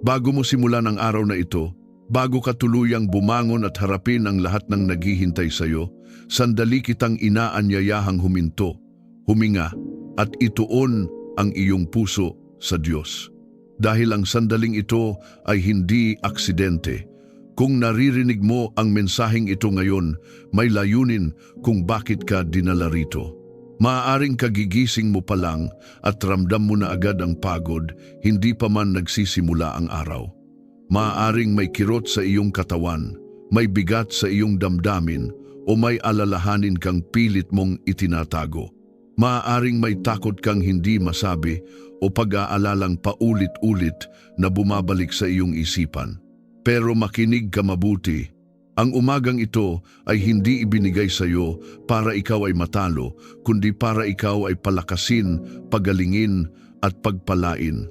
Bago mo simulan ang araw na ito, bago ka tuluyang bumangon at harapin ang lahat ng naghihintay sa iyo, sandali kitang inaanyayahang huminto, huminga, at ituon ang iyong puso sa Diyos. Dahil ang sandaling ito ay hindi aksidente. Kung naririnig mo ang mensaheng ito ngayon, may layunin kung bakit ka dinala rito. Maaaring kagigising mo pa lang at ramdam mo na agad ang pagod, hindi pa man nagsisimula ang araw. Maaaring may kirot sa iyong katawan, may bigat sa iyong damdamin, o may alalahanin kang pilit mong itinatago. Maaaring may takot kang hindi masabi o pag-aalalang paulit-ulit na bumabalik sa iyong isipan. Pero makinig ka mabuti. Ang umagang ito ay hindi ibinigay sa iyo para ikaw ay matalo, kundi para ikaw ay palakasin, pagalingin at pagpalain.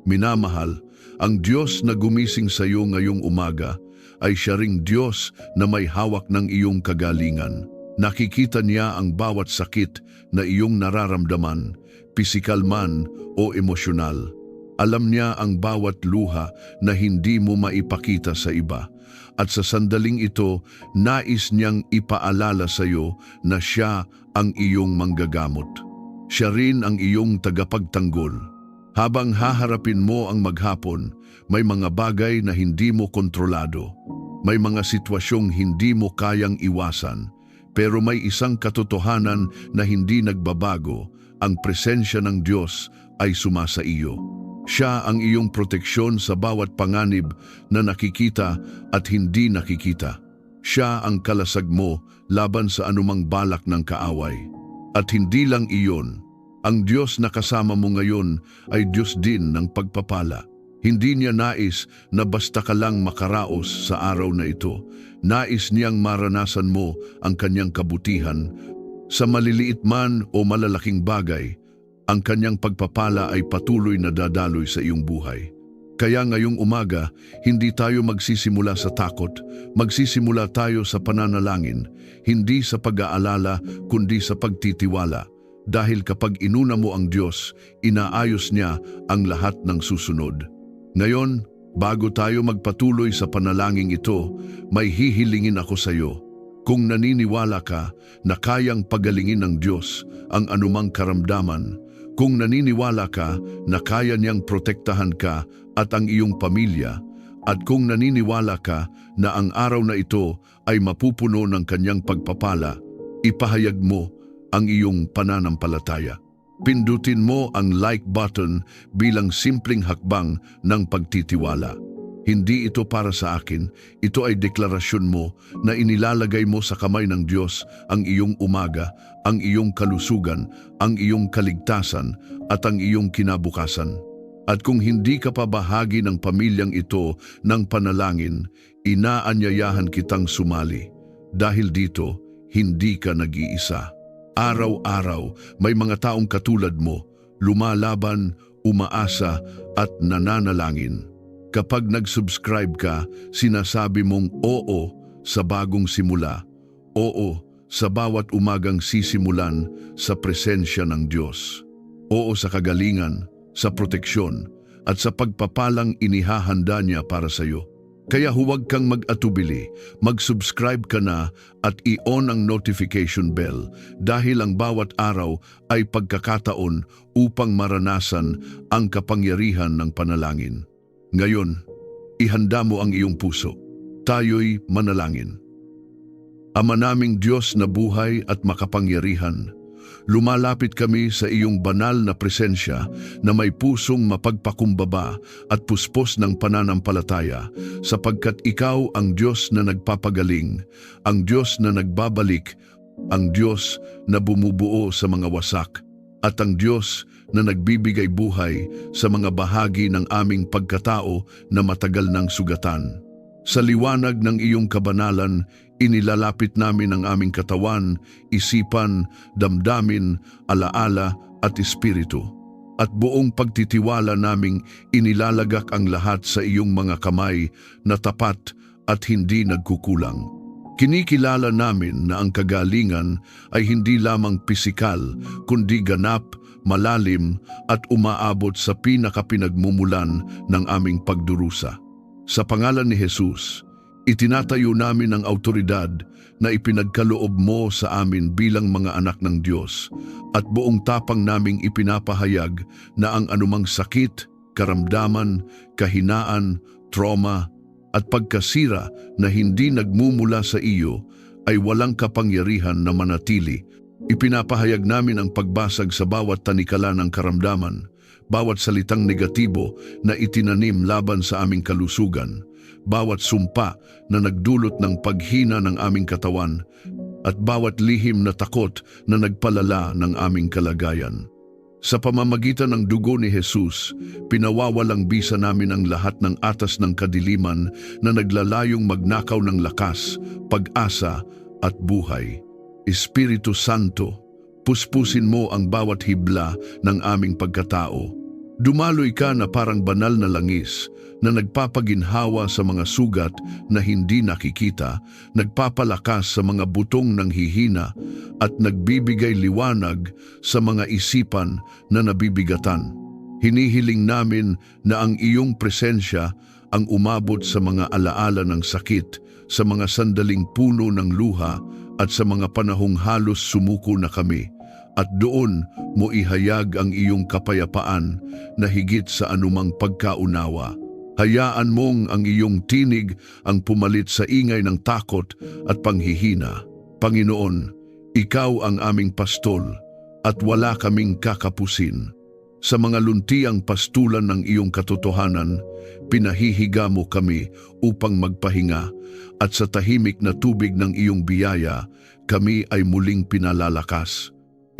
Minamahal, ang Diyos na gumising sa iyo ngayong umaga ay siya ring Diyos na may hawak ng iyong kagalingan. Nakikita niya ang bawat sakit na iyong nararamdaman, pisikal man o emosyonal. Alam niya ang bawat luha na hindi mo maipakita sa iba. At sa sandaling ito, nais niyang ipaalala sa iyo na siya ang iyong manggagamot. Siya rin ang iyong tagapagtanggol. Habang haharapin mo ang maghapon, may mga bagay na hindi mo kontrolado. May mga sitwasyong hindi mo kayang iwasan. Pero may isang katotohanan na hindi nagbabago. Ang presensya ng Diyos ay sumasa iyo. Siya ang iyong proteksyon sa bawat panganib na nakikita at hindi nakikita. Siya ang kalasag mo laban sa anumang balak ng kaaway. At hindi lang iyon, ang Diyos na kasama mo ngayon ay Diyos din ng pagpapala. Hindi niya nais na basta ka lang makaraos sa araw na ito. Nais niyang maranasan mo ang kanyang kabutihan. Sa maliliit man o malalaking bagay, ang kanyang pagpapala ay patuloy na dadaloy sa iyong buhay. Kaya ngayong umaga, hindi tayo magsisimula sa takot, magsisimula tayo sa pananalangin, hindi sa pag-aalala kundi sa pagtitiwala. Dahil kapag inuna mo ang Diyos, inaayos niya ang lahat ng susunod. Ngayon, bago tayo magpatuloy sa panalangin ito, may hihilingin ako sa iyo. Kung naniniwala ka na kayang pagalingin ng Diyos ang anumang karamdaman, kung naniniwala ka na kaya niyang protektahan ka at ang iyong pamilya, at kung naniniwala ka na ang araw na ito ay mapupuno ng kanyang pagpapala, ipahayag mo ang iyong pananampalataya. Pindutin mo ang like button bilang simpleng hakbang ng pagtitiwala. Hindi ito para sa akin, ito ay deklarasyon mo na inilalagay mo sa kamay ng Diyos ang iyong umaga, ang iyong kalusugan, ang iyong kaligtasan at ang iyong kinabukasan. At kung hindi ka pa bahagi ng pamilyang ito ng panalangin, inaanyayahan kitang sumali. Dahil dito, hindi ka nag-iisa. Araw-araw, may mga taong katulad mo, lumalaban, umaasa at nananalangin. Kapag nag-subscribe ka, sinasabi mong oo sa bagong simula, oo sa bawat umagang sisimulan sa presensya ng Diyos, oo sa kagalingan, sa proteksyon, at sa pagpapalang inihahanda niya para sa iyo. Kaya huwag kang mag-atubili, mag-subscribe ka na at i-on ang notification bell dahil ang bawat araw ay pagkakataon upang maranasan ang kapangyarihan ng panalangin. Ngayon, ihanda mo ang iyong puso. Tayo'y manalangin. Ama naming Diyos na buhay at makapangyarihan, lumalapit kami sa iyong banal na presensya na may pusong mapagpakumbaba at puspos ng pananampalataya, sapagkat ikaw ang Diyos na nagpapagaling, ang Diyos na nagbabalik, ang Diyos na bumubuo sa mga wasak, at ang Diyos na nagbibigay buhay sa mga bahagi ng aming pagkatao na matagal ng sugatan. Sa liwanag ng iyong kabanalan, inilalapit namin ang aming katawan, isipan, damdamin, alaala at espiritu. At buong pagtitiwala naming inilalagak ang lahat sa iyong mga kamay na tapat at hindi nagkukulang. Kinikilala namin na ang kagalingan ay hindi lamang pisikal, kundi ganap, malalim at umaabot sa pinakapinagmumulan ng aming pagdurusa. Sa pangalan ni Jesus, itinatayo namin ang awtoridad na ipinagkaloob mo sa amin bilang mga anak ng Diyos at buong tapang naming ipinapahayag na ang anumang sakit, karamdaman, kahinaan, trauma at pagkasira na hindi nagmumula sa iyo ay walang kapangyarihan na manatili. Ipinapahayag namin ang pagbasag sa bawat tanikala ng karamdaman, bawat salitang negatibo na itinanim laban sa aming kalusugan, bawat sumpa na nagdulot ng paghina ng aming katawan, at bawat lihim na takot na nagpalala ng aming kalagayan. Sa pamamagitan ng dugo ni Jesus, pinawawalang bisa namin ang lahat ng atas ng kadiliman na naglalayong magnakaw ng lakas, pag-asa at buhay. Espiritu Santo, puspusin mo ang bawat hibla ng aming pagkatao. Dumaloy ka na parang banal na langis na nagpapaginhawa sa mga sugat na hindi nakikita, nagpapalakas sa mga butong ng hihina at nagbibigay liwanag sa mga isipan na nabibigatan. Hinihiling namin na ang iyong presensya ang umabot sa mga alaala ng sakit, sa mga sandaling puno ng luha at sa mga panahong halos sumuko na kami. At doon mo ihayag ang iyong kapayapaan na higit sa anumang pagkaunawa. Hayaan mong ang iyong tinig ang pumalit sa ingay ng takot at panghihina. Panginoon, ikaw ang aming pastol at wala kaming kakapusin. Sa mga luntiang pastulan ng iyong katotohanan, pinahihiga mo kami upang magpahinga at sa tahimik na tubig ng iyong biyaya, kami ay muling pinalalakas.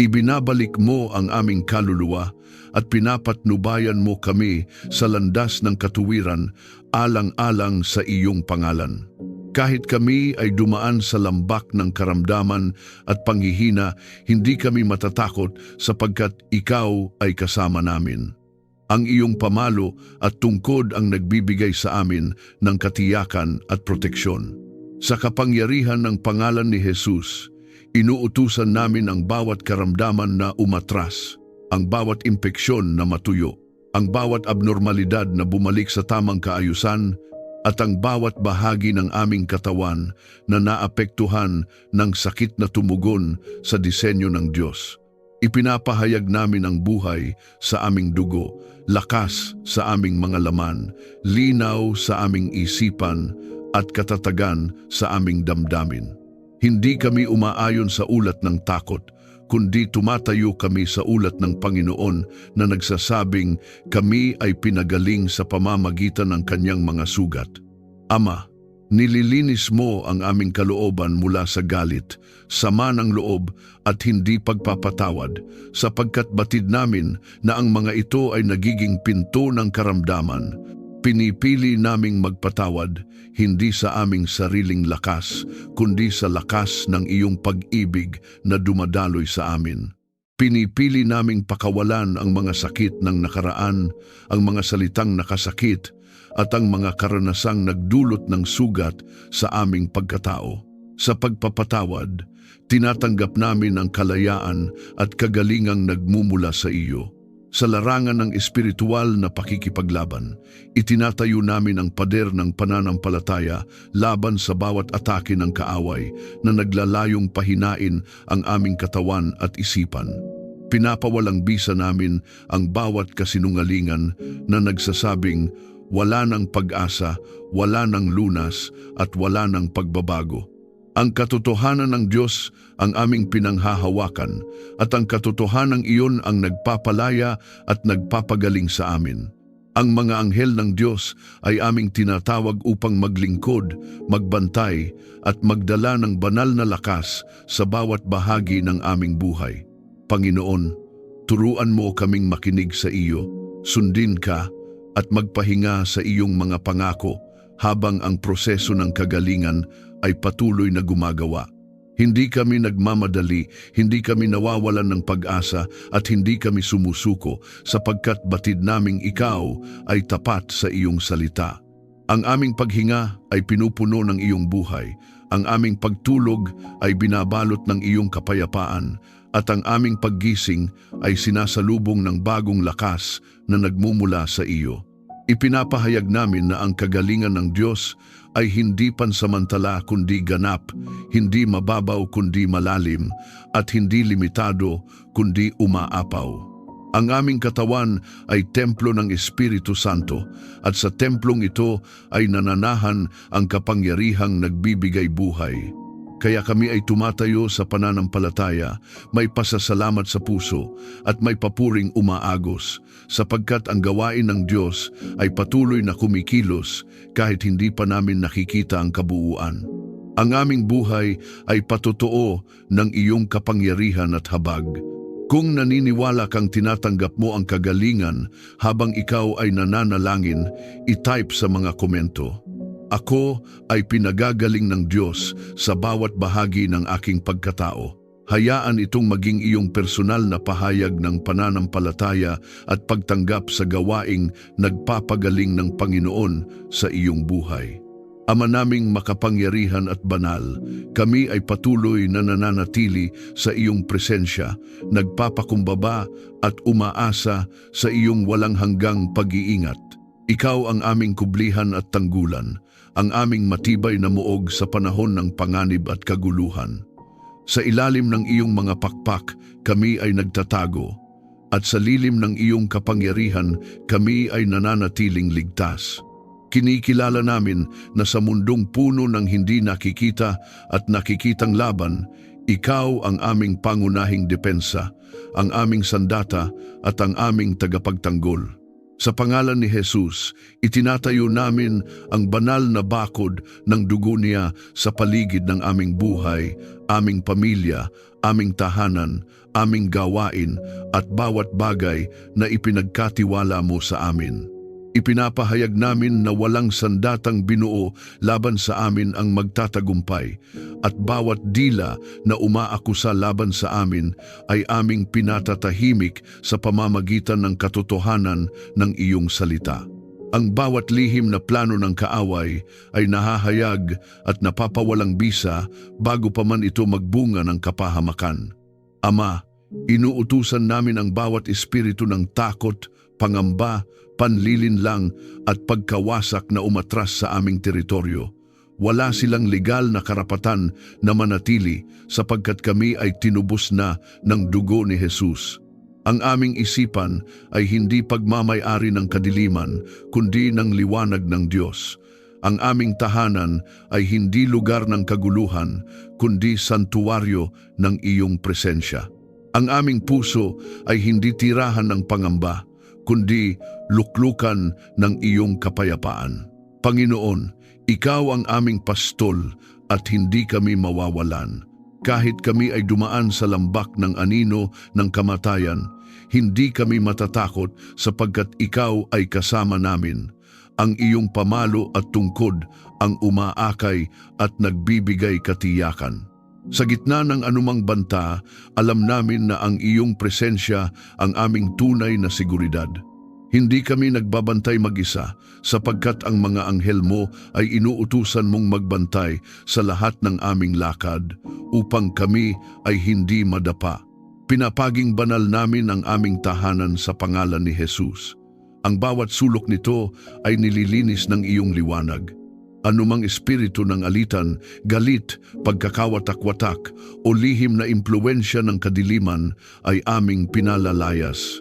Ibinabalik mo ang aming kaluluwa at pinapatnubayan mo kami sa landas ng katuwiran alang-alang sa iyong pangalan. Kahit kami ay dumaan sa lambak ng karamdaman at panghihina, hindi kami matatakot sapagkat ikaw ay kasama namin. Ang iyong pamalo at tungkod ang nagbibigay sa amin ng katiyakan at proteksyon. Sa kapangyarihan ng pangalan ni Jesus, inuutusan namin ang bawat karamdaman na umatras, ang bawat impeksyon na matuyo, ang bawat abnormalidad na bumalik sa tamang kaayusan, at ang bawat bahagi ng aming katawan na naapektuhan ng sakit na tumugon sa disenyo ng Diyos. Ipinapahayag namin ang buhay sa aming dugo, lakas sa aming mga laman, linaw sa aming isipan, at katatagan sa aming damdamin. Hindi kami umaayon sa ulat ng takot, kundi tumatayo kami sa ulat ng Panginoon na nagsasabing kami ay pinagaling sa pamamagitan ng kanyang mga sugat. Ama, nililinis mo ang aming kalooban mula sa galit, sama ng loob at hindi pagpapatawad, sapagkat batid namin na ang mga ito ay nagiging pinto ng karamdaman. Pinipili naming magpatawad, hindi sa aming sariling lakas, kundi sa lakas ng iyong pag-ibig na dumadaloy sa amin. Pinipili naming pakawalan ang mga sakit ng nakaraan, ang mga salitang nakasakit, at ang mga karanasang nagdulot ng sugat sa aming pagkatao. Sa pagpapatawad, tinatanggap namin ang kalayaan at kagalingang nagmumula sa iyo. Sa larangan ng espiritual na pakikipaglaban, itinatayo namin ang pader ng pananampalataya laban sa bawat atake ng kaaway na naglalayong pahinain ang aming katawan at isipan. Pinapawalang bisa namin ang bawat kasinungalingan na nagsasabing wala ng pag-asa, wala ng lunas at wala ng pagbabago. Ang katotohanan ng Diyos ang aming pinanghahawakan at ang katotohanan iyon ang nagpapalaya at nagpapagaling sa amin. Ang mga anghel ng Diyos ay aming tinatawag upang maglingkod, magbantay at magdala ng banal na lakas sa bawat bahagi ng aming buhay. Panginoon, turuan mo kaming makinig sa iyo, sundin ka at magpahinga sa iyong mga pangako habang ang proseso ng kagalingan ay patuloy na gumagawa. Hindi kami nagmamadali, hindi kami nawawalan ng pag-asa at hindi kami sumusuko sapagkat batid naming ikaw ay tapat sa iyong salita. Ang aming paghinga ay pinupuno ng iyong buhay, ang aming pagtulog ay binabalot ng iyong kapayapaan, at ang aming paggising ay sinasalubong ng bagong lakas na nagmumula sa iyo. Ipinapahayag namin na ang kagalingan ng Diyos ay hindi pansamantala kundi ganap, hindi mababaw kundi malalim, at hindi limitado kundi umaapaw. Ang aming katawan ay templo ng Espiritu Santo at sa templong ito ay nananahan ang kapangyarihang nagbibigay buhay. Kaya kami ay tumatayo sa pananampalataya, may pasasalamat sa puso at may papuring umaagos sapagkat ang gawain ng Diyos ay patuloy na kumikilos kahit hindi pa namin nakikita ang kabuuan. Ang aming buhay ay patotoo ng iyong kapangyarihan at habag. Kung naniniwala kang tinatanggap mo ang kagalingan habang ikaw ay nananalangin, i-type sa mga komento. Ako ay pinagagaling ng Diyos sa bawat bahagi ng aking pagkatao. Hayaan itong maging iyong personal na pahayag ng pananampalataya at pagtanggap sa gawaing nagpapagaling ng Panginoon sa iyong buhay. Ama naming makapangyarihan at banal, kami ay patuloy na nananatili sa iyong presensya, nagpapakumbaba at umaasa sa iyong walang hanggang pag-iingat. Ikaw ang aming kublihan at tanggulan, ang aming matibay na muog sa panahon ng panganib at kaguluhan. Sa ilalim ng iyong mga pakpak, kami ay nagtatago, at sa lilim ng iyong kapangyarihan, kami ay nananatiling ligtas. Kinikilala namin na sa mundong puno ng hindi nakikita at nakikitang laban, ikaw ang aming pangunahing depensa, ang aming sandata at ang aming tagapagtanggol. Sa pangalan ni Jesus, itinatayo namin ang banal na bakod ng dugo niya sa paligid ng aming buhay, aming pamilya, aming tahanan, aming gawain at bawat bagay na ipinagkatiwala mo sa amin. Ipinapahayag namin na walang sandatang binuo laban sa amin ang magtatagumpay at bawat dila na umaakusa laban sa amin ay aming pinatatahimik sa pamamagitan ng katotohanan ng iyong salita. Ang bawat lihim na plano ng kaaway ay nahahayag at napapawalang bisa bago pa man ito magbunga ng kapahamakan. Ama, inuutusan namin ang bawat espiritu ng takot, pangamba, panlilinlang at pagkawasak na umatras sa aming teritoryo. Wala silang legal na karapatan na manatili sapagkat kami ay tinubos na ng dugo ni Jesus. Ang aming isipan ay hindi pagmamay-ari ng kadiliman kundi ng liwanag ng Diyos. Ang aming tahanan ay hindi lugar ng kaguluhan kundi santuwaryo ng iyong presensya. Ang aming puso ay hindi tirahan ng pangamba kundi luklukan ng iyong kapayapaan. Panginoon, ikaw ang aming pastol at hindi kami mawawalan. Kahit kami ay dumaan sa lambak ng anino ng kamatayan, hindi kami matatakot sapagkat ikaw ay kasama namin. Ang iyong pamalo at tungkod ang umaakay at nagbibigay katiyakan. Sa gitna ng anumang banta, alam namin na ang iyong presensya ang aming tunay na seguridad. Hindi kami nagbabantay mag-isa sapagkat ang mga anghel mo ay inuutusan mong magbantay sa lahat ng aming lakad upang kami ay hindi madapa. Pinapaging banal namin ang aming tahanan sa pangalan ni Jesus. Ang bawat sulok nito ay nililinis ng iyong liwanag. Anumang espiritu ng alitan, galit, pagkakawatak-watak o lihim na impluwensya ng kadiliman ay aming pinalalayas.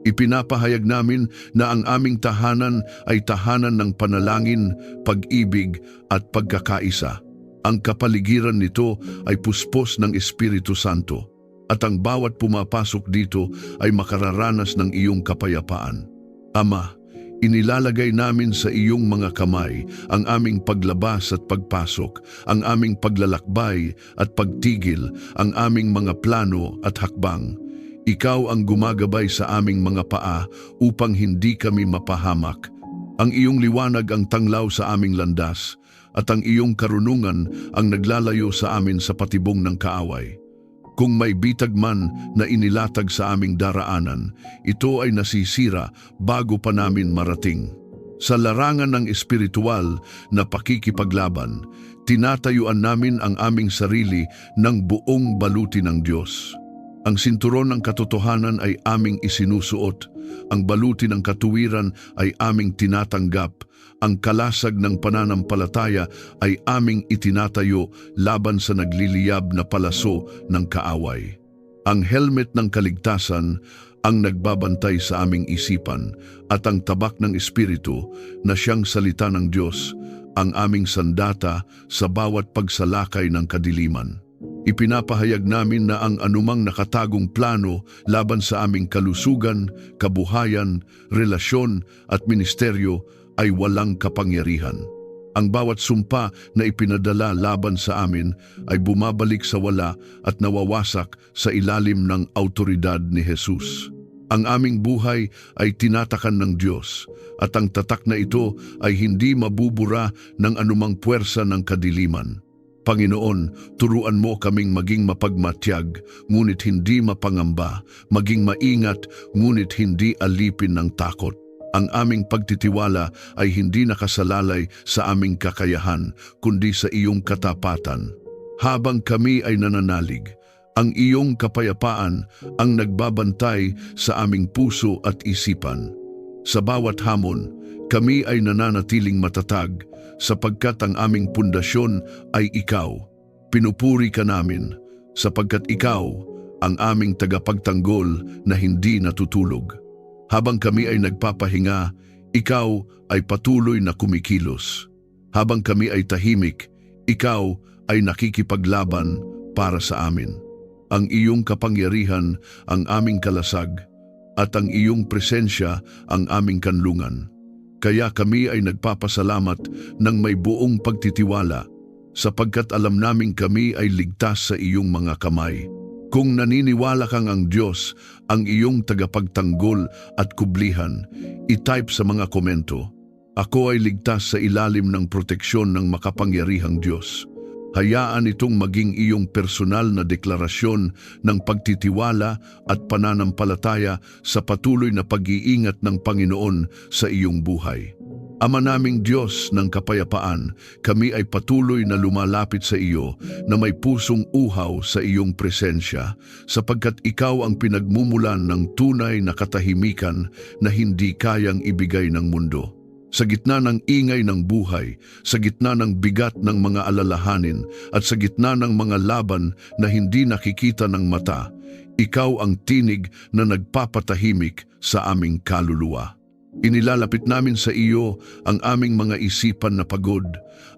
Ipinapahayag namin na ang aming tahanan ay tahanan ng panalangin, pag-ibig at pagkakaisa. Ang kapaligiran nito ay puspos ng Espiritu Santo at ang bawat pumapasok dito ay makararanas ng iyong kapayapaan. Ama, inilalagay namin sa iyong mga kamay ang aming paglabas at pagpasok, ang aming paglalakbay at pagtigil, ang aming mga plano at hakbang. Ikaw ang gumagabay sa aming mga paa upang hindi kami mapahamak. Ang iyong liwanag ang tanglaw sa aming landas at ang iyong karunungan ang naglalayo sa amin sa patibong ng kaaway. Kung may bitag man na inilatag sa aming daraanan, ito ay nasisira bago pa namin marating. Sa larangan ng espiritual na pakikipaglaban, tinatayuan namin ang aming sarili ng buong baluti ng Diyos. Ang sinturon ng katotohanan ay aming isinusuot, ang baluti ng katuwiran ay aming tinatanggap, ang kalasag ng pananampalataya ay aming itinatayo laban sa nagliliyab na palaso ng kaaway. Ang helmet ng kaligtasan ang nagbabantay sa aming isipan at ang tabak ng Espiritu na siyang salita ng Diyos, ang aming sandata sa bawat pagsalakay ng kadiliman. Ipinapahayag namin na ang anumang nakatagong plano laban sa aming kalusugan, kabuhayan, relasyon at ministeryo ay walang kapangyarihan. Ang bawat sumpa na ipinadala laban sa amin ay bumabalik sa wala at nawawasak sa ilalim ng autoridad ni Jesus. Ang aming buhay ay tinatakan ng Diyos at ang tatak na ito ay hindi mabubura ng anumang puwersa ng kadiliman. Panginoon, turuan mo kaming maging mapagmatyag, ngunit hindi mapangamba, maging maingat, ngunit hindi alipin ng takot. Ang aming pagtitiwala ay hindi nakasalalay sa aming kakayahan, kundi sa iyong katapatan. Habang kami ay nananalig, ang iyong kapayapaan ang nagbabantay sa aming puso at isipan. Sa bawat hamon, kami ay nananatiling matatag, sapagkat ang aming pundasyon ay ikaw. Pinupuri ka namin, sapagkat ikaw ang aming tagapagtanggol na hindi natutulog. Habang kami ay nagpapahinga, ikaw ay patuloy na kumikilos. Habang kami ay tahimik, ikaw ay nakikipaglaban para sa amin. Ang iyong kapangyarihan ang aming kalasag, at ang iyong presensya ang aming kanlungan. Kaya kami ay nagpapasalamat ng may buong pagtitiwala, sapagkat alam naming kami ay ligtas sa iyong mga kamay. Kung naniniwala kang ang Diyos, ang iyong tagapagtanggol at kublihan, i-type sa mga komento, "Ako ay ligtas sa ilalim ng proteksyon ng makapangyarihang Diyos." Hayaan itong maging iyong personal na deklarasyon ng pagtitiwala at pananampalataya sa patuloy na pag-iingat ng Panginoon sa iyong buhay. Ama naming Diyos ng kapayapaan, kami ay patuloy na lumalapit sa iyo na may pusong uhaw sa iyong presensya, sapagkat ikaw ang pinagmumulan ng tunay na katahimikan na hindi kayang ibigay ng mundo. Sa gitna ng ingay ng buhay, sa gitna ng bigat ng mga alalahanin, at sa gitna ng mga laban na hindi nakikita ng mata, ikaw ang tinig na nagpapatahimik sa aming kaluluwa. Inilalapit namin sa iyo ang aming mga isipan na pagod,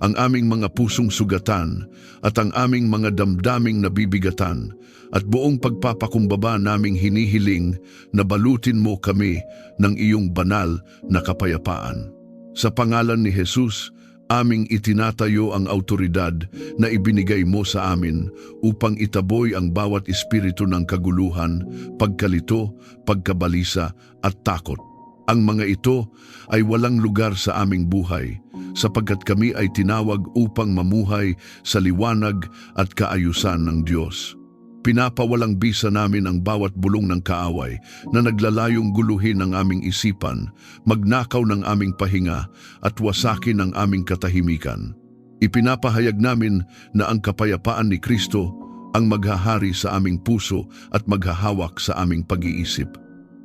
ang aming mga pusong sugatan, at ang aming mga damdaming nabibigatan, at buong pagpapakumbaba naming hinihiling na balutin mo kami ng iyong banal na kapayapaan. Sa pangalan ni Jesus, aming itinatayo ang autoridad na ibinigay mo sa amin upang itaboy ang bawat espiritu ng kaguluhan, pagkalito, pagkabalisa at takot. Ang mga ito ay walang lugar sa aming buhay, sapagkat kami ay tinawag upang mamuhay sa liwanag at kaayusan ng Diyos. Pinapawalang bisa namin ang bawat bulong ng kaaway na naglalayong guluhin ang aming isipan, magnakaw ng aming pahinga at wasakin ang aming katahimikan. Ipinapahayag namin na ang kapayapaan ni Kristo ang maghahari sa aming puso at maghahawak sa aming pag-iisip.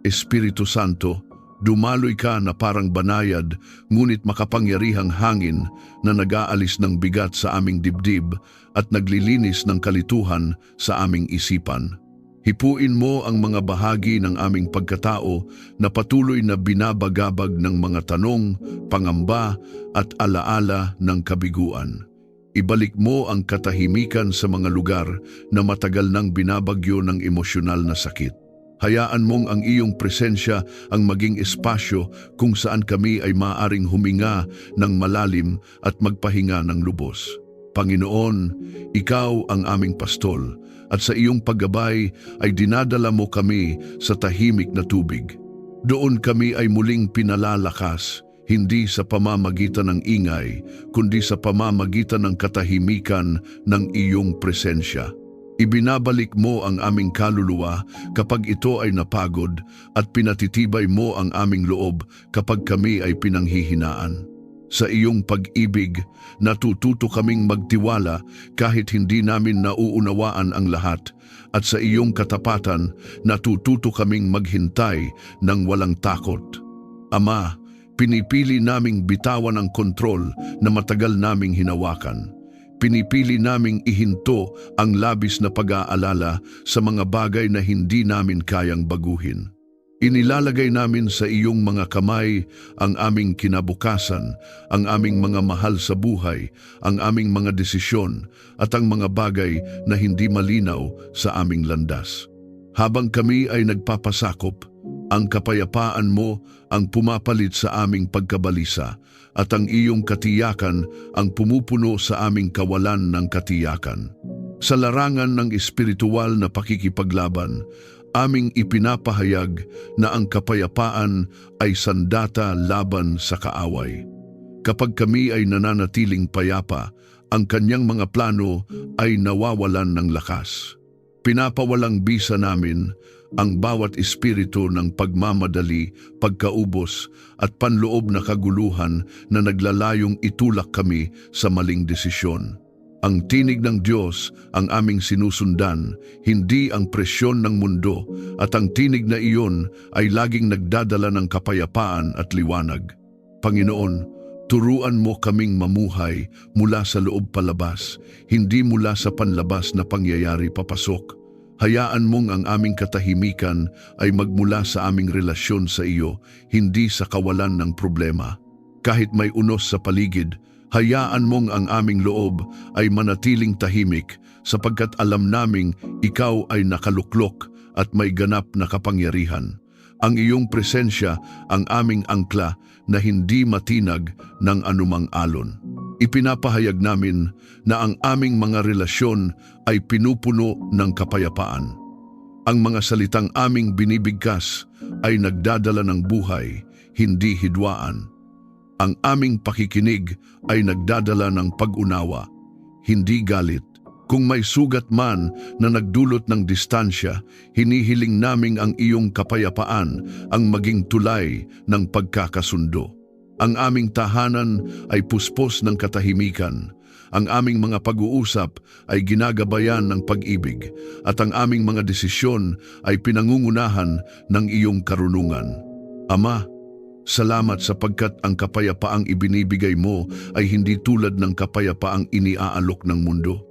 Espiritu Santo, dumaloy ka na parang banayad, ngunit makapangyarihang hangin na nag-aalis ng bigat sa aming dibdib at naglilinis ng kalituhan sa aming isipan. Hipuin mo ang mga bahagi ng aming pagkatao na patuloy na binabagabag ng mga tanong, pangamba at alaala ng kabiguan. Ibalik mo ang katahimikan sa mga lugar na matagal nang binabagyo ng emosyonal na sakit. Hayaan mong ang iyong presensya ang maging espasyo kung saan kami ay maaaring huminga ng malalim at magpahinga ng lubos. Panginoon, ikaw ang aming pastol, at sa iyong paggabay ay dinadala mo kami sa tahimik na tubig. Doon kami ay muling pinalalakas, hindi sa pamamagitan ng ingay, kundi sa pamamagitan ng katahimikan ng iyong presensya. Ibinabalik mo ang aming kaluluwa kapag ito ay napagod at pinatitibay mo ang aming loob kapag kami ay pinanghihinaan. Sa iyong pag-ibig, natututo kaming magtiwala kahit hindi namin nauunawaan ang lahat. At sa iyong katapatan, natututo kaming maghintay ng walang takot. Ama, pinipili naming bitawan ang kontrol na matagal naming hinawakan. Pinipili naming ihinto ang labis na pag-aalala sa mga bagay na hindi namin kayang baguhin. Inilalagay namin sa iyong mga kamay ang aming kinabukasan, ang aming mga mahal sa buhay, ang aming mga desisyon at ang mga bagay na hindi malinaw sa aming landas. Habang kami ay nagpapasakop, ang kapayapaan mo ang pumapalit sa aming pagkabalisa at ang iyong katiyakan ang pumupuno sa aming kawalan ng katiyakan. Sa larangan ng espiritual na pakikipaglaban, aming ipinapahayag na ang kapayapaan ay sandata laban sa kaaway. Kapag kami ay nananatiling payapa, ang kanyang mga plano ay nawawalan ng lakas. Pinapawalang bisa namin ang bawat espiritu ng pagmamadali, pagkaubos at panloob na kaguluhan na naglalayong itulak kami sa maling desisyon. Ang tinig ng Diyos ang aming sinusundan, hindi ang presyon ng mundo, at ang tinig na iyon ay laging nagdadala ng kapayapaan at liwanag. Panginoon, turuan mo kaming mamuhay mula sa loob palabas, hindi mula sa panlabas na pangyayari papasok. Hayaan mong ang aming katahimikan ay magmula sa aming relasyon sa iyo, hindi sa kawalan ng problema. Kahit may unos sa paligid, hayaan mong ang aming loob ay manatiling tahimik sapagkat alam naming ikaw ay nakaluklok at may ganap na kapangyarihan. Ang iyong presensya ang aming angkla na hindi matinag ng anumang alon. Ipinapahayag namin na ang aming mga relasyon ay pinupuno ng kapayapaan. Ang mga salitang aming binibigkas ay nagdadala ng buhay, hindi hidwaan. Ang aming pakikinig ay nagdadala ng pag-unawa, hindi galit. Kung may sugat man na nagdulot ng distansya, hinihiling naming ang iyong kapayapaan ang maging tulay ng pagkakasundo. Ang aming tahanan ay puspos ng katahimikan. Ang aming mga pag-uusap ay ginagabayan ng pag-ibig at ang aming mga desisyon ay pinangungunahan ng iyong karunungan. Ama, salamat sapagkat ang kapayapaang ibinibigay mo ay hindi tulad ng kapayapaang iniaalok ng mundo.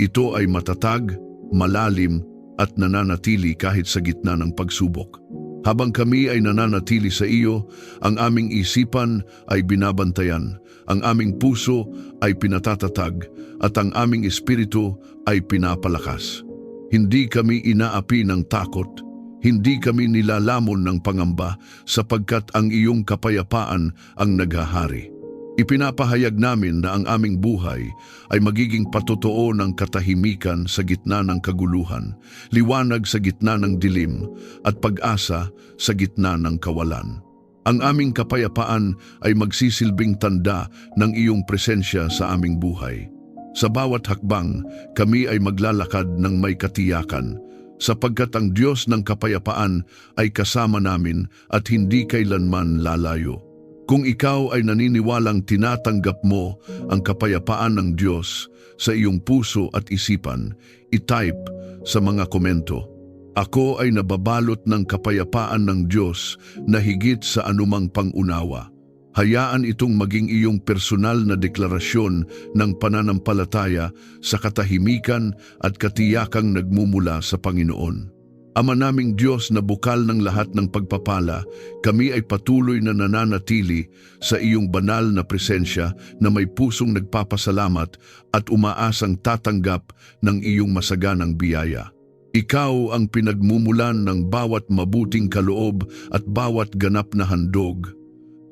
Ito ay matatag, malalim at nananatili kahit sa gitna ng pagsubok. Habang kami ay nananatili sa iyo, ang aming isipan ay binabantayan, ang aming puso ay pinatatatag, at ang aming espiritu ay pinapalakas. Hindi kami inaapi ng takot, hindi kami nilalamon ng pangamba, sapagkat ang iyong kapayapaan ang naghahari. Ipinapahayag namin na ang aming buhay ay magiging patotoo ng katahimikan sa gitna ng kaguluhan, liwanag sa gitna ng dilim, at pag-asa sa gitna ng kawalan. Ang aming kapayapaan ay magsisilbing tanda ng iyong presensya sa aming buhay. Sa bawat hakbang, kami ay maglalakad ng may katiyakan, sapagkat ang Diyos ng kapayapaan ay kasama namin at hindi kailanman lalayo. Kung ikaw ay naniniwalang tinatanggap mo ang kapayapaan ng Diyos sa iyong puso at isipan, i-type sa mga komento, "Ako ay nababalot ng kapayapaan ng Diyos na higit sa anumang pangunawa." Hayaan itong maging iyong personal na deklarasyon ng pananampalataya sa katahimikan at katiyakang nagmumula sa Panginoon. Ama naming Diyos na bukal ng lahat ng pagpapala, kami ay patuloy na nananatili sa iyong banal na presensya na may pusong nagpapasalamat at umaasang tatanggap ng iyong masaganang biyaya. Ikaw ang pinagmumulan ng bawat mabuting kaloob at bawat ganap na handog.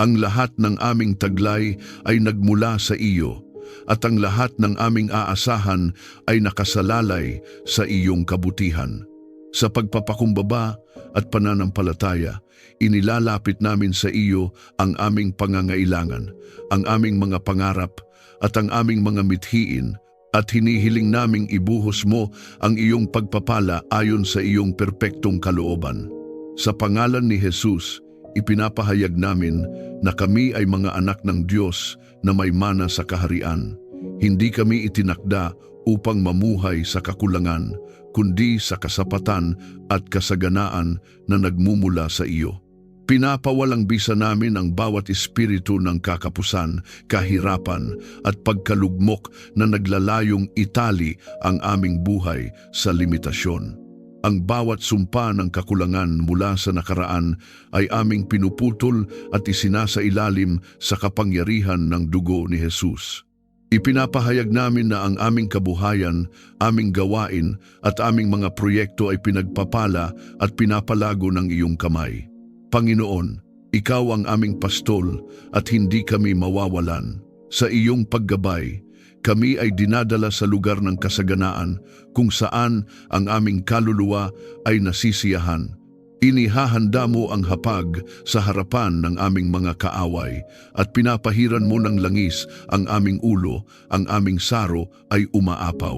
Ang lahat ng aming taglay ay nagmula sa iyo, at ang lahat ng aming aasahan ay nakasalalay sa iyong kabutihan. Sa pagpapakumbaba at pananampalataya, inilalapit namin sa iyo ang aming pangangailangan, ang aming mga pangarap at ang aming mga mithiin, at hinihiling naming ibuhos mo ang iyong pagpapala ayon sa iyong perpektong kalooban. Sa pangalan ni Jesus, ipinapahayag namin na kami ay mga anak ng Diyos na may mana sa kaharian. Hindi kami itinakda upang mamuhay sa kakulangan, kundi sa kasapatan at kasaganaan na nagmumula sa iyo. Pinapawalang bisa namin ang bawat espiritu ng kakapusan, kahirapan at pagkalugmok na naglalayong itali ang aming buhay sa limitasyon. Ang bawat sumpa ng kakulangan mula sa nakaraan ay aming pinuputol at isinasailalim sa kapangyarihan ng dugo ni Jesus. Ipinapahayag namin na ang aming kabuhayan, aming gawain at aming mga proyekto ay pinagpapala at pinapalago ng iyong kamay. Panginoon, Ikaw ang aming pastol at hindi kami mawawalan. Sa iyong paggabay, kami ay dinadala sa lugar ng kasaganaan kung saan ang aming kaluluwa ay nasisiyahan. Inihahanda mo ang hapag sa harapan ng aming mga kaaway at pinapahiran mo ng langis ang aming ulo, ang aming saro ay umaapaw.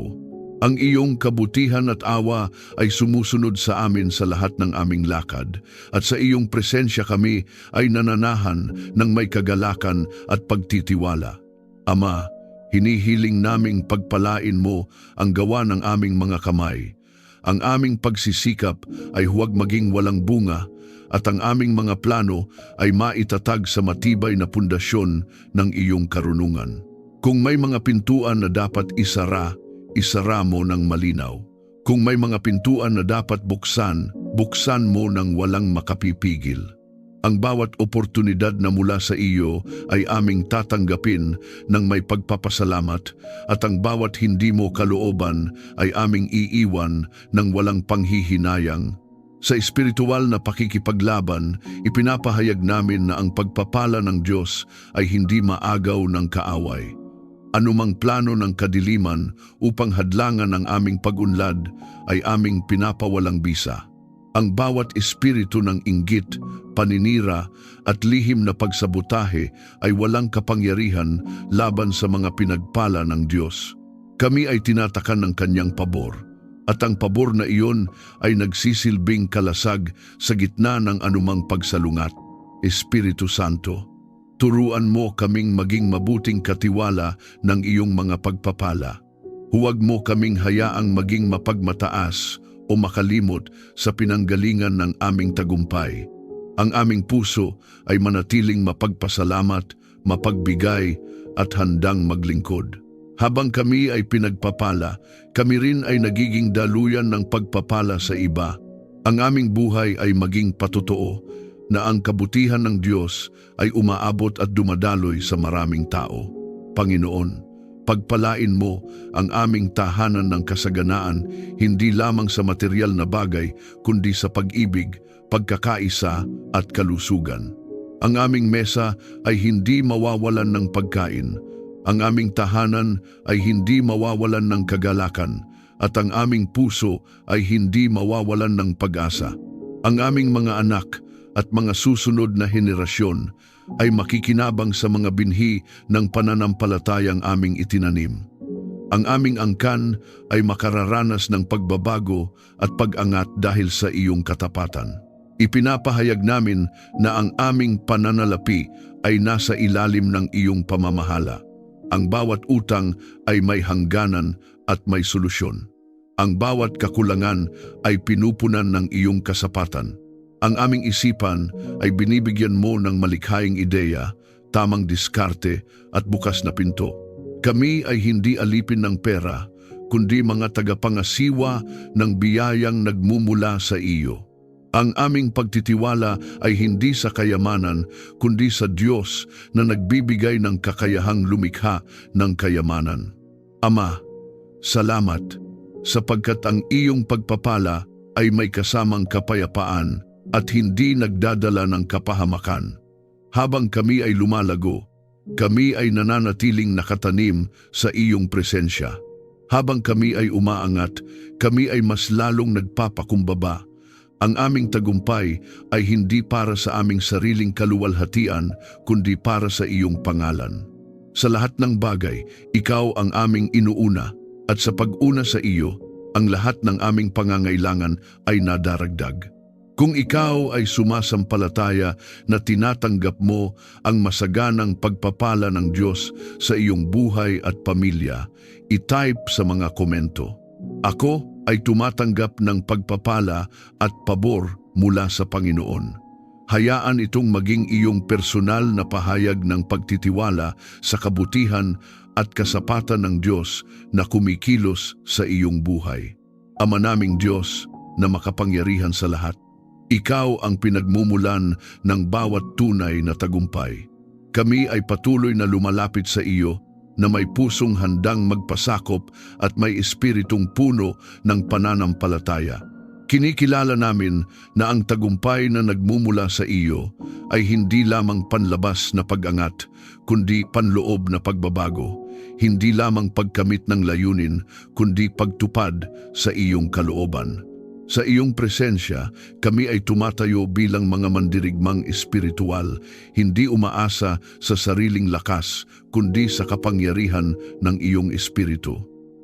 Ang iyong kabutihan at awa ay sumusunod sa amin sa lahat ng aming lakad, at sa iyong presensya kami ay nananahan ng may kagalakan at pagtitiwala. Ama, hinihiling naming pagpalain mo ang gawa ng aming mga kamay. Ang aming pagsisikap ay huwag maging walang bunga, at ang aming mga plano ay maitatag sa matibay na pundasyon ng iyong karunungan. Kung may mga pintuan na dapat isara, isara mo ng malinaw. Kung may mga pintuan na dapat buksan, buksan mo ng walang makapipigil. Ang bawat oportunidad na mula sa iyo ay aming tatanggapin ng may pagpapasalamat, at ang bawat hindi mo kalooban ay aming iiwan ng walang panghihinayang. Sa espiritual na pakikipaglaban, ipinapahayag namin na ang pagpapala ng Diyos ay hindi maagaw ng kaaway. Anumang plano ng kadiliman upang hadlangan ang aming pag-unlad ay aming pinapawalang bisa. Ang bawat espiritu ng inggit, paninira at lihim na pagsabutahe ay walang kapangyarihan laban sa mga pinagpala ng Diyos. Kami ay tinatakan ng kanyang pabor, at ang pabor na iyon ay nagsisilbing kalasag sa gitna ng anumang pagsalungat. Espiritu Santo, turuan mo kaming maging mabuting katiwala ng iyong mga pagpapala. Huwag mo kaming hayaang maging mapagmataas o makalimot sa pinanggalingan ng aming tagumpay. Ang aming puso ay manatiling mapagpasalamat, mapagbigay at handang maglingkod. Habang kami ay pinagpapala, kami rin ay nagiging daluyan ng pagpapala sa iba. Ang aming buhay ay maging patotoo na ang kabutihan ng Diyos ay umaabot at dumadaloy sa maraming tao. Panginoon, pagpalain mo ang aming tahanan ng kasaganaan, hindi lamang sa material na bagay, kundi sa pag-ibig, pagkakaisa at kalusugan. Ang aming mesa ay hindi mawawalan ng pagkain. Ang aming tahanan ay hindi mawawalan ng kagalakan, at ang aming puso ay hindi mawawalan ng pag-asa. Ang aming mga anak at mga susunod na henerasyon ay makikinabang sa mga binhi ng pananampalatayang aming itinanim. Ang aming angkan ay makararanas ng pagbabago at pag-angat dahil sa iyong katapatan. Ipinapahayag namin na ang aming pananalapi ay nasa ilalim ng iyong pamamahala. Ang bawat utang ay may hangganan at may solusyon. Ang bawat kakulangan ay pinupunan ng iyong kasapatan. Ang aming isipan ay binibigyan mo ng malikhaing ideya, tamang diskarte at bukas na pinto. Kami ay hindi alipin ng pera, kundi mga tagapangasiwa ng biyayang nagmumula sa iyo. Ang aming pagtitiwala ay hindi sa kayamanan, kundi sa Diyos na nagbibigay ng kakayahang lumikha ng kayamanan. Ama, salamat, sapagkat ang iyong pagpapala ay may kasamang kapayapaan at hindi nagdadala ng kapahamakan. Habang kami ay lumalago, kami ay nananatiling nakatanim sa iyong presensya. Habang kami ay umaangat, kami ay mas lalong nagpapakumbaba. Ang aming tagumpay ay hindi para sa aming sariling kaluwalhatian, kundi para sa iyong pangalan. Sa lahat ng bagay, ikaw ang aming inuuna, at sa pag-una sa iyo, ang lahat ng aming pangangailangan ay nadaragdag. Kung ikaw ay sumasampalataya na tinatanggap mo ang masaganang pagpapala ng Diyos sa iyong buhay at pamilya, i-type sa mga komento. Ako ay tumatanggap ng pagpapala at pabor mula sa Panginoon. Hayaan itong maging iyong personal na pahayag ng pagtitiwala sa kabutihan at kasapatan ng Diyos na kumikilos sa iyong buhay. Ama naming Diyos na makapangyarihan sa lahat, Ikaw ang pinagmumulan ng bawat tunay na tagumpay. Kami ay patuloy na lumalapit sa iyo na may pusong handang magpasakop at may espiritong puno ng pananampalataya. Kinikilala namin na ang tagumpay na nagmumula sa iyo ay hindi lamang panlabas na pag-angat, kundi panloob na pagbabago. Hindi lamang pagkamit ng layunin, kundi pagtupad sa iyong kalooban. Sa iyong presensya, kami ay tumatayo bilang mga mandirigmang espiritual, hindi umaasa sa sariling lakas, kundi sa kapangyarihan ng iyong espiritu.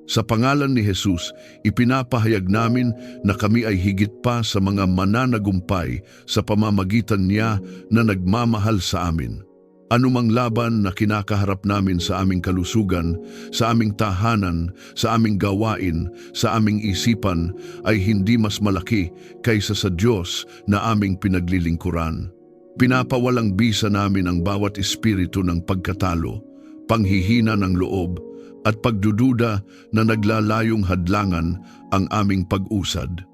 Sa pangalan ni Jesus, ipinapahayag namin na kami ay higit pa sa mga mananagumpay sa pamamagitan niya na nagmamahal sa amin. Anumang laban na kinakaharap namin sa aming kalusugan, sa aming tahanan, sa aming gawain, sa aming isipan ay hindi mas malaki kaysa sa Diyos na aming pinaglilingkuran. Pinapawalang bisa namin ang bawat espiritu ng pagkatalo, panghihina ng loob, at pagdududa na naglalayong hadlangan ang aming pag-usad.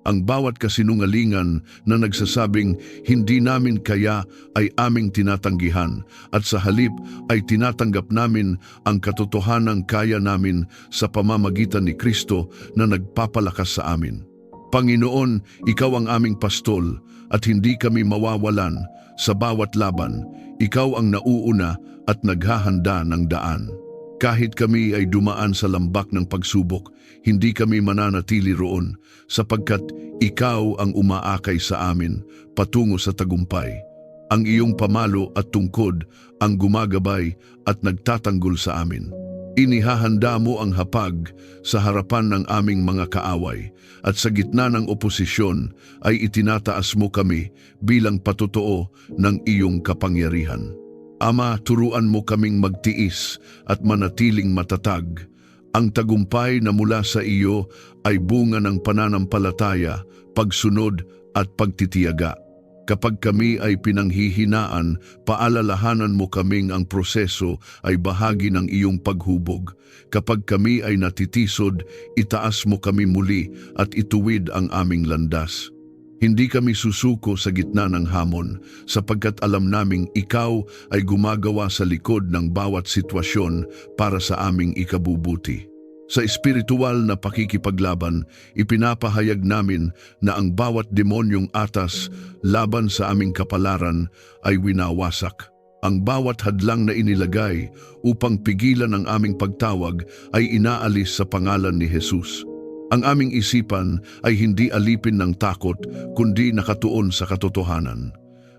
Ang bawat kasinungalingan na nagsasabing hindi namin kaya ay aming tinatanggihan at sa halip ay tinatanggap namin ang katotohanang kaya namin sa pamamagitan ni Kristo na nagpapalakas sa amin. Panginoon, Ikaw ang aming pastol at hindi kami mawawalan sa bawat laban. Ikaw ang nauuna at naghahanda ng daan. Kahit kami ay dumaan sa lambak ng pagsubok, hindi kami mananatili roon sapagkat Ikaw ang umaakay sa amin patungo sa tagumpay. Ang iyong pamalo at tungkod ang gumagabay at nagtatanggol sa amin. Inihahanda mo ang hapag sa harapan ng aming mga kaaway at sa gitna ng oposisyon ay itinataas mo kami bilang patotoo ng iyong kapangyarihan. Ama, turuan mo kaming magtiis at manatiling matatag. Ang tagumpay na mula sa iyo ay bunga ng pananampalataya, pagsunod at pagtitiyaga. Kapag kami ay pinanghihinaan, paalalahanan mo kaming ang proseso ay bahagi ng iyong paghubog. Kapag kami ay natitisod, itaas mo kami muli at ituwid ang aming landas. Hindi kami susuko sa gitna ng hamon sapagkat alam naming Ikaw ay gumagawa sa likod ng bawat sitwasyon para sa aming ikabubuti. Sa espiritual na pakikipaglaban, ipinapahayag namin na ang bawat demonyong atas laban sa aming kapalaran ay winawasak. Ang bawat hadlang na inilagay upang pigilan ang aming pagtawag ay inaalis sa pangalan ni Jesus. Ang aming isipan ay hindi alipin ng takot, kundi nakatuon sa katotohanan.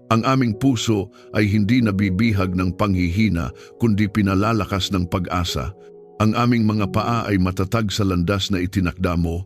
Ang aming puso ay hindi nabibihag ng panghihina, kundi pinalalakas ng pag-asa. Ang aming mga paa ay matatag sa landas na itinakda mo,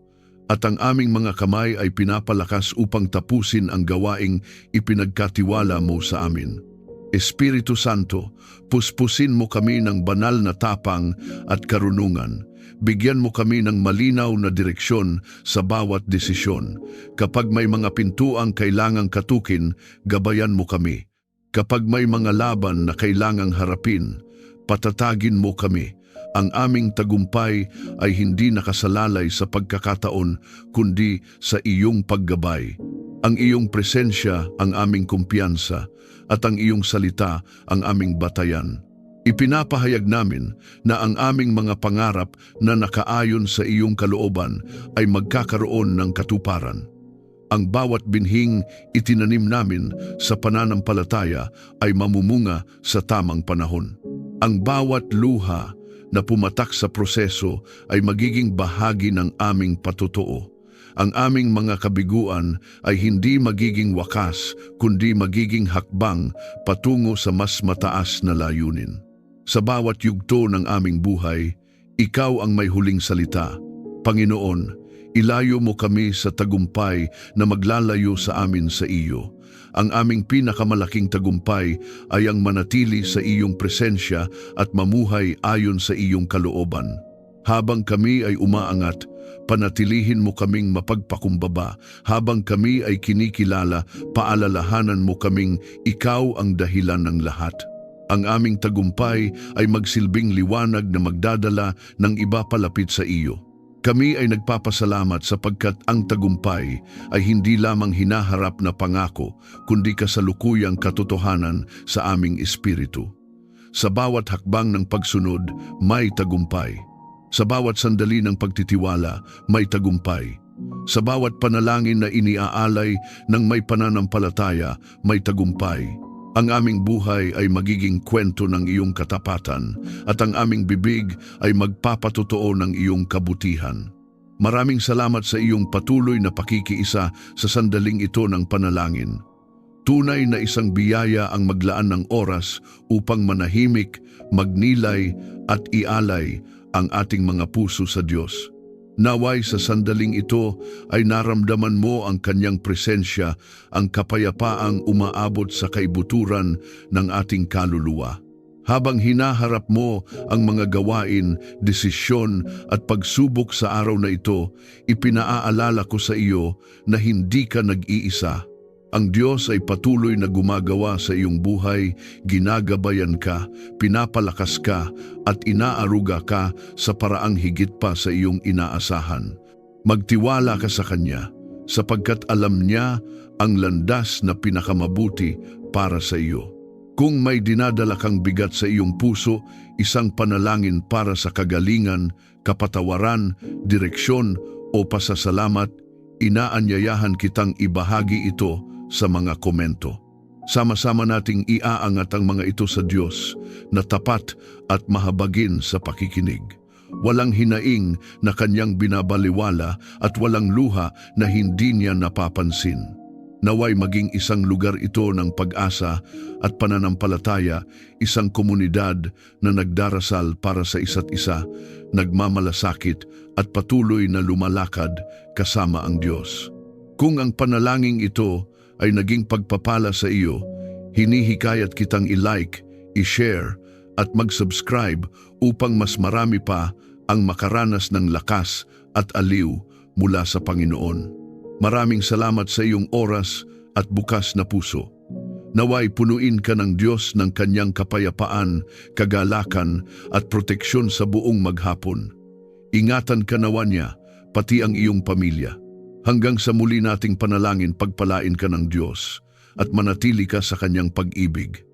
at ang aming mga kamay ay pinapalakas upang tapusin ang gawaing ipinagkatiwala mo sa amin. Espiritu Santo, puspusin mo kami ng banal na tapang at karunungan. Bigyan mo kami ng malinaw na direksyon sa bawat desisyon. Kapag may mga pintuang kailangang katukin, gabayan mo kami. Kapag may mga laban na kailangang harapin, patatagin mo kami. Ang aming tagumpay ay hindi nakasalalay sa pagkakataon, kundi sa iyong paggabay. Ang iyong presensya ang aming kumpiyansa, at ang iyong salita ang aming batayan. Ipinapahayag namin na ang aming mga pangarap na nakaayon sa iyong kalooban ay magkakaroon ng katuparan. Ang bawat binhing itinanim namin sa pananampalataya ay mamumunga sa tamang panahon. Ang bawat luha na pumatak sa proseso ay magiging bahagi ng aming patotoo. Ang aming mga kabiguan ay hindi magiging wakas, kundi magiging hakbang patungo sa mas mataas na layunin. Sa bawat yugto ng aming buhay, Ikaw ang may huling salita. Panginoon, Ilayo mo kami sa tagumpay na maglalayo sa amin sa iyo. Ang aming pinakamalaking tagumpay ay ang manatili sa iyong presensya at mamuhay ayon sa iyong kalooban. Habang kami ay umaangat, panatilihin mo kaming mapagpakumbaba. Habang kami ay kinikilala, paalalahanan mo kaming ikaw ang dahilan ng lahat. Ang aming tagumpay ay magsilbing liwanag na magdadala ng iba palapit sa iyo. Kami ay nagpapasalamat sapagkat ang tagumpay ay hindi lamang hinaharap na pangako, kundi kasalukuyang katotohanan sa aming espiritu. Sa bawat hakbang ng pagsunod, may tagumpay. Sa bawat sandali ng pagtitiwala, may tagumpay. Sa bawat panalangin na iniaalay ng may pananampalataya, may tagumpay. Ang aming buhay ay magiging kwento ng iyong katapatan at ang aming bibig ay magpapatotoo ng iyong kabutihan. Maraming salamat sa iyong patuloy na pakikiisa sa sandaling ito ng panalangin. Tunay na isang biyaya ang maglaan ng oras upang manahimik, magnilay at ialay ang ating mga puso sa Diyos. Naway sa sandaling ito ay naramdaman mo ang kanyang presensya, ang kapayapaang umaabot sa kaibuturan ng ating kaluluwa. Habang hinaharap mo ang mga gawain, desisyon at pagsubok sa araw na ito, ipinaaalala ko sa iyo na hindi ka nag-iisa. Ang Diyos ay patuloy na gumagawa sa iyong buhay, ginagabayan ka, pinapalakas ka, at inaaruga ka sa paraang higit pa sa iyong inaasahan. Magtiwala ka sa Kanya, sapagkat alam niya ang landas na pinakamabuti para sa iyo. Kung may dinadala kang bigat sa iyong puso, isang panalangin para sa kagalingan, kapatawaran, direksyon o pasasalamat, inaanyayahan kitang ibahagi ito sa mga komento. Sama-sama nating iaangat ang mga ito sa Diyos na tapat at mahabagin sa pakikinig. Walang hinaing na kanyang binabaliwala at walang luha na hindi niya napapansin. Naway maging isang lugar ito ng pag-asa at pananampalataya, isang komunidad na nagdarasal para sa isa't isa, nagmamalasakit at patuloy na lumalakad kasama ang Diyos. Kung ang panalangin ito ay naging pagpapala sa iyo, hinihikayat kitang i-like, i-share at mag-subscribe upang mas marami pa ang makaranas ng lakas at aliw mula sa Panginoon. Maraming salamat sa iyong oras at bukas na puso. Naway punuin ka ng Diyos ng kanyang kapayapaan, kagalakan at proteksyon sa buong maghapon. Ingatan ka nawa niya, pati ang iyong pamilya. Hanggang sa muli nating panalangin, pagpalain ka ng Diyos at manatili ka sa kanyang pag-ibig.